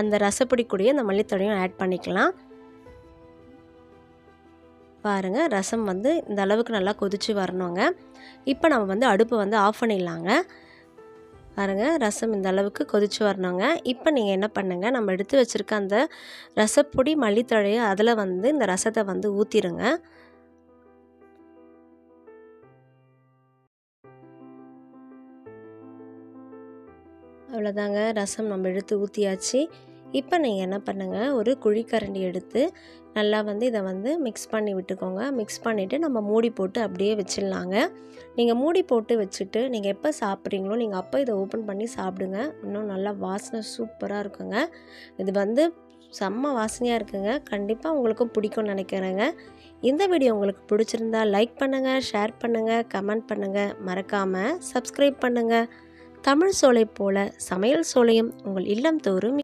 அந்த ரசப்பொடி கூடயே அந்த மல்லித்தழையும் ஆட் பண்ணிக்கலாம். பாருங்கள், ரசம் வந்து இந்த அளவுக்கு நல்லா கொதித்து வரணுங்க. இப்போ நம்ம வந்து அடுப்பை வந்து ஆஃப் பண்ணிடலாங்க. பாருங்கள், ரசம் இந்த அளவுக்கு கொதித்து வரணுங்க. இப்போ நீங்கள் என்ன பண்ணுங்கள், நம்ம எடுத்து வச்சுருக்க அந்த ரசப்பொடி மல்லித்தழையை அதில் வந்து இந்த ரசத்தை வந்து ஊற்றிடுங்க. அவ்வளோதாங்க, ரசம் நம்ம எடுத்து ஊற்றியாச்சு. இப்போ நீங்கள் என்ன பண்ணுங்கள், ஒரு குழிக்கரண்டி எடுத்து நல்லா வந்து இதை வந்து மிக்ஸ் பண்ணி விட்டுக்கோங்க. மிக்ஸ் பண்ணிவிட்டு நம்ம மூடி போட்டு அப்படியே வச்சிடலாங்க. நீங்கள் மூடி போட்டு வச்சுட்டு நீங்கள் எப்போ சாப்பிட்றீங்களோ நீங்கள் அப்போ இதை ஓப்பன் பண்ணி சாப்பிடுங்க. இன்னும் நல்லா வாசனை சூப்பராக இருக்குங்க. இது வந்து செம்ம வாசனையாக இருக்குங்க. கண்டிப்பாக உங்களுக்கும் பிடிக்கும்னு நினைக்கிறேங்க. இந்த வீடியோ உங்களுக்கு பிடிச்சிருந்தா லைக் பண்ணுங்கள், ஷேர் பண்ணுங்கள், கமெண்ட் பண்ணுங்கள். மறக்காமல் சப்ஸ்கிரைப் பண்ணுங்கள். தமிழ் சோலை போல சமையல் சோலையும் உங்கள் இல்லம் தோறும்